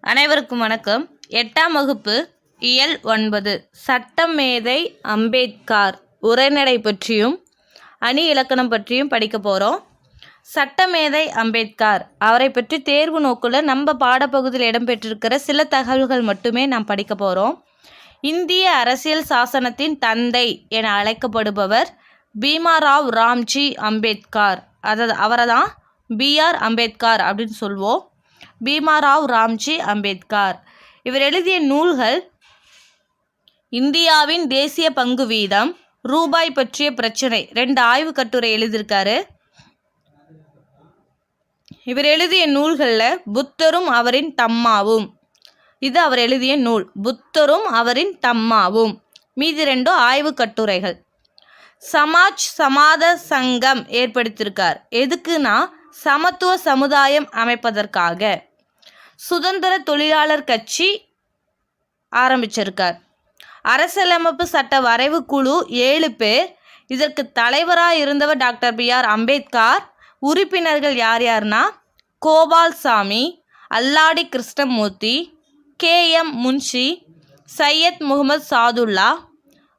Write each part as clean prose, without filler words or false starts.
அனைவருக்கும் வணக்கம். 8ஆம் வகுப்பு இயல் 9 சட்டமேதை அம்பேத்கர் உரைநடை பற்றியும் அணி இலக்கணம் பற்றியும் படிக்க போகிறோம். சட்டமேதை அம்பேத்கர் அவரை பற்றி தேர்வு நோக்குல நம்ம பாடப்பகுதியில் இடம்பெற்றிருக்கிற சில தகவல்கள் மட்டுமே நாம் படிக்க போகிறோம். இந்திய அரசியல் சாசனத்தின் தந்தை என அழைக்கப்படுபவர் பீமாராவ் ராம்ஜி அம்பேத்கர். அவரை தான் BR அம்பேத்கர் அப்படின்னு சொல்வோம். பீமாராவ் ராம்ஜி அம்பேத்கர். இவர் எழுதிய நூல்கள் இந்தியாவின் தேசிய பங்கு வீதம், ரூபாய் பற்றிய பிரச்சனை, 2 ஆய்வு கட்டுரை எழுதியிருக்காரு. இவர் எழுதிய நூல்களில் புத்தரும் அவரின் தம்மாவும், இது அவர் எழுதிய நூல். புத்தரும் அவரின் தம்மாவும், மீதி 2 ஆய்வு கட்டுரைகள். சமாஜ் சமாத சங்கம் ஏற்படுத்தியிருக்கார். எதுக்குன்னா சமத்துவ சமுதாயம் அமைப்பதற்காக. சுதந்திர தொழிலாளர் கட்சி ஆரம்பிச்சிருக்கார். அரசியலமைப்பு சட்ட வரைவு குழு 7 பேர். இதற்கு தலைவராக இருந்தவர் டாக்டர் BR அம்பேத்கர். உறுப்பினர்கள் யார் யாருன்னா கோபால்சாமி, அல்லாடி கிருஷ்ணமூர்த்தி, KM முன்ஷி, சையத் முகமது சாதுல்லா,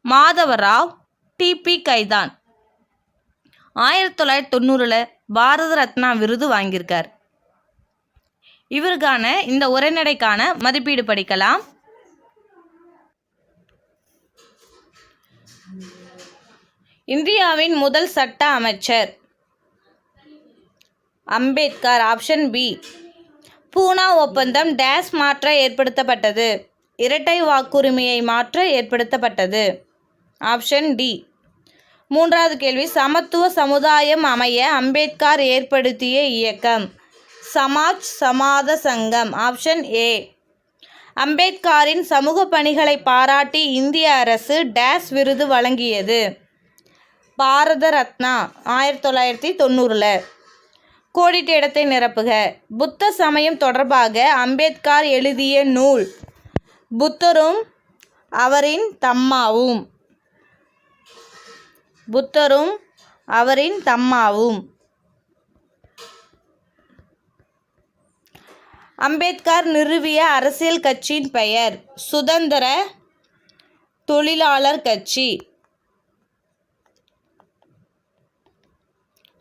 மாதவராவ், TP கைதான். 1990 பாரத ரத்னா விருது வாங்கியிருக்கார். இவருக்கான இந்த உரைநடைக்கான மதிப்பீடு படிக்கலாம். இந்தியாவின் முதல் சட்ட அமைச்சர் அம்பேத்கர். Option B. பூனா ஒப்பந்தம் டேஸ் மாற்ற ஏற்படுத்தப்பட்டது. இரட்டை வாக்குரிமையை மாற்ற ஏற்படுத்தப்பட்டது. Option D. 3வது கேள்வி, சமத்துவ சமுதாயம் அமைய அம்பேத்கர் ஏற்படுத்திய இயக்கம் சமாஜ் சமாத சங்கம். Option A. அம்பேத்கரின் சமூக பணிகளை பாராட்டி இந்திய அரசு டேஸ் விருது வழங்கியது. பாரத ரத்னா 1990. கோடிட்ட இடத்தை நிரப்புக. புத்த சமயம் தொடர்பாக அம்பேத்கர் எழுதிய நூல் புத்தரும் அவரின் தம்மாவும். புத்தரும் அவரின் தம்மாவும். அம்பேத்கர் நிறுவிய அரசியல் கட்சியின் பெயர் சுதந்திர தொழிலாளர் கட்சி.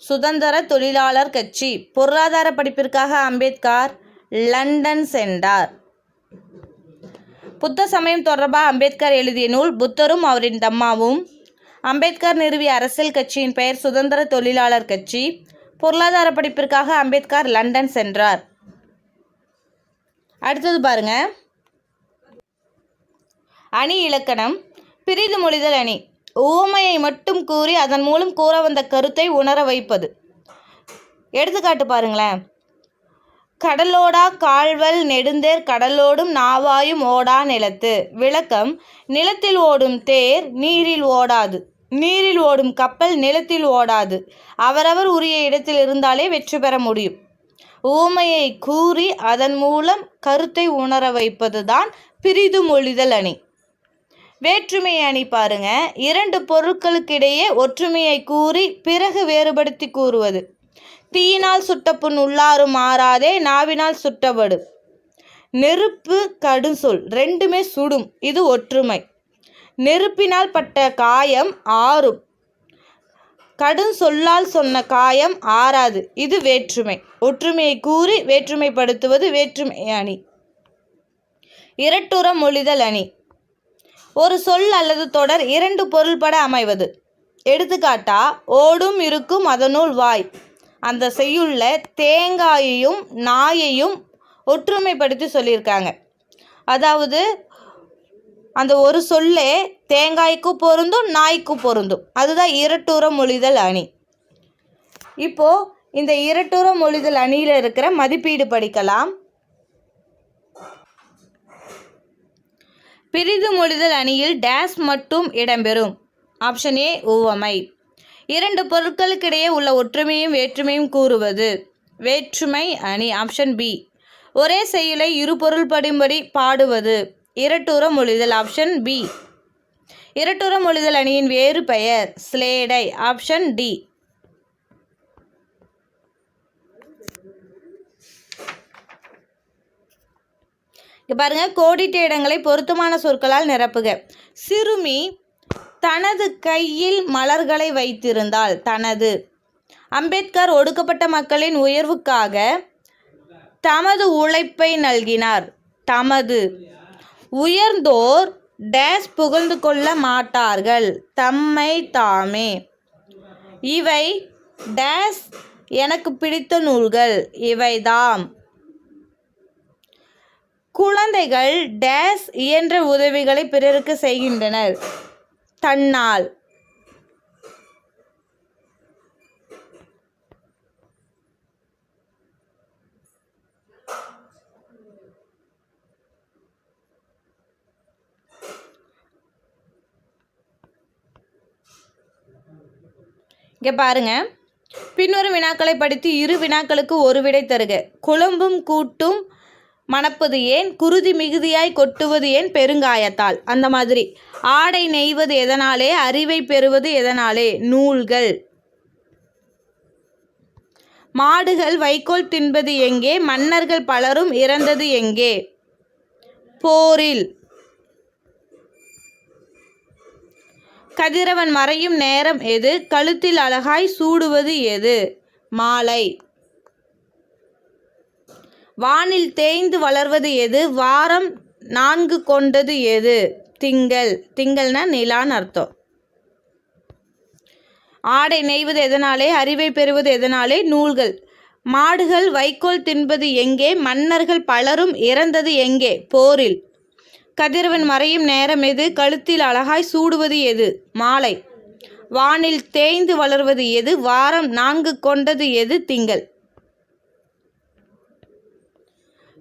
சுதந்திர தொழிலாளர் கட்சி. பொருளாதார படிப்பிற்காக அம்பேத்கர் லண்டன் சென்றார். புத்த சமயம் தொடர்பாக அம்பேத்கர் எழுதிய நூல் புத்தரும் அவரின் தம்மாவும். அம்பேத்கர் நிறுவிய அரசியல் கட்சியின் பெயர் சுதந்திர தொழிலாளர் கட்சி. பொருளாதார படிப்பிற்காக அம்பேத்கர் லண்டன் சென்றார். அடுத்தது பாருங்க, அணி இலக்கணம். பிரிது மொழிதல் அணி. உவமையை மட்டும் கூறி அதன் மூலம் கூற வந்த கருத்தை உணர வைப்பது. எடுத்துக்காட்டு பாருங்களேன். கடலோடா கால்வல் நெடுந்தேர் கடலோடும் நாவாயும் ஓடா நிலத்து. விளக்கம், நிலத்தில் ஓடும் தேர் நீரில் ஓடாது, நீரில் ஓடும் கப்பல் நிலத்தில் ஓடாது. அவரவர் உரிய இடத்தில் இருந்தாலே வெற்றி பெற முடியும். உவமையை கூறி அதன் மூலம் கருத்தை உணர வைப்பது தான் பிரிது மொழிதல் அணி. வேற்றுமை அணி பாருங்க. 2 பொருட்களுக்கிடையே ஒற்றுமையை கூறி பிறகு வேறுபடுத்தி கூறுவது. தீயினால் சுட்ட புண் உள்ளாரும் ஆறாதே, நாவினால் சுட்டபடு. நெருப்பு கடுஞ்சொல், 2மே சுடும், இது ஒற்றுமை. நெருப்பினால் பட்ட காயம் ஆறும், கடுஞ்சொல்லால் சொன்ன காயம் ஆறாது, இது வேற்றுமை. ஒற்றுமையை கூறி வேற்றுமைப்படுத்துவது வேற்றுமை அணி. இரட்டுற மொழிதல் அணி. ஒரு சொல் அல்லது தொடர் 2 பொருள்பட அமைவது. எடுத்துக்காட்டா, ஓடும் இருக்கும் அதனுள் வாய். அந்த செய்யுள்ள தேங்காயையும் நாயையும் ஒற்றுமைப்படுத்தி சொல்லியிருக்காங்க. அதாவது அந்த ஒரு சொல்லே தேங்காய்க்கு பொருந்தும் நாய்க்கு பொருந்தும். அதுதான் இரட்டுற மொழிதல் அணி. இப்போ இந்த இரட்டுற மொழிதல் அணியில் இருக்கிற மதிப்பீடு படிக்கலாம். பிரிது மொழிதல் அணியில் டேஸ் மட்டும் இடம்பெறும். Option A. உவமை. 2 பொருட்களுக்கிடையே உள்ள ஒற்றுமையும் வேற்றுமையும் கூறுவது. வேற்றுமை அணி. Option B. ஒரே செய்யுளை 2 பொருள்படும்படி பாடுவது. இரட்டுற மொழிதல். Option B. இரட்டுற மொழிதல் அணியின் வேறு பெயர் ஸ்லேடை. Option D. இங்கே பாருங்கள், கோடிட்ட இடங்களை பொருத்தமான சொற்களால் நிரப்புக. சிறுமி தனது கையில் மலர்களை வைத்திருந்தால். தனது. அம்பேத்கர் ஒடுக்கப்பட்ட மக்களின் உயர்வுக்காக தமது உழைப்பை நல்கினார். தமது. உயர்ந்தோர் டேஸ் புகழ்ந்து கொள்ள மாட்டார்கள். தம்மை தாமே. இவை டேஸ் எனக்கு பிடித்த நூல்கள். இவைதாம். குழந்தைகள் டேஸ் இயன்ற உதவிகளை பிறருக்கு செய்கின்றனர். தன்னால். இங்கே பாருங்க, பின்வரும் வினாக்களை படித்து இரு வினாக்களுக்கு ஒரு விடை தருக. குழம்பும் கூட்டும் மணப்பது ஏன்? குருதி மிகுதியாய் கொட்டுவது ஏன்? பெருங்காயத்தால். அந்த மாதிரி. ஆடை நெய்வது எதனாலே? அறிவை பெறுவது எதனாலே? நூல்கள். மாடுகள் வைக்கோல் தின்பது எங்கே? மன்னர்கள் பலரும் இறந்தது எங்கே? போரில். கதிரவன் மறையும் நேரம் எது? கழுத்தில் அழகாய் சூடுவது எது? மாலை. வானில் தேய்ந்து வளர்வது எது? வாரம் 4 கொண்டது எது? திங்கள். திங்கள்னா நிலான்னு அர்த்தம். ஆடை நெய்வது எதனாலே? அறிவை பெறுவது எதனாலே? நூல்கள். மாடுகள் வைக்கோல் தின்பது எங்கே? மன்னர்கள் பலரும் இறந்தது எங்கே? போரில். கதிரவன் மறையும் நேரம் எது? கழுத்தில் அழகாய் சூடுவது எது? மாலை. வானில் தேய்ந்து வளர்வது எது? வாரம் 4 கொண்டது எது? திங்கள்.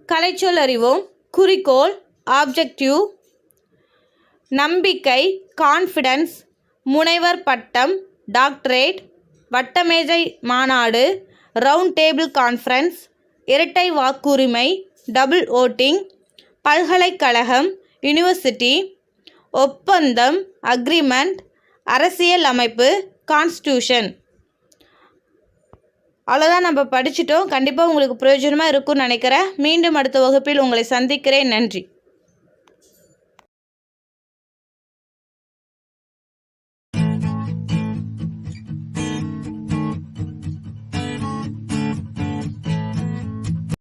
கலைச்சொல் அறிவோம். குறிக்கோள் ஆப்ஜெக்டிவ். நம்பிக்கை கான்ஃபிடன்ஸ். முனைவர் பட்டம் டாக்டரேட். வட்டமேஜை மாநாடு ரவுண்ட் டேபிள் கான்ஃபரன்ஸ். இரட்டை வாக்குரிமை டபுள் ஓட்டிங். பல்கலைக்கழகம் யூனிவர்சிட்டி. ஒப்பந்தம் அக்ரிமெண்ட். அரசியல் அமைப்பு கான்ஸ்டியூஷன். அவ்வளோதான், நம்ம படிச்சிட்டோம். கண்டிப்பாக உங்களுக்கு பிரயோஜனமாக இருக்கும்னு நினைக்கிறேன். மீண்டும் அடுத்த வகுப்பில் உங்களை சந்திக்கிறேன். நன்றி.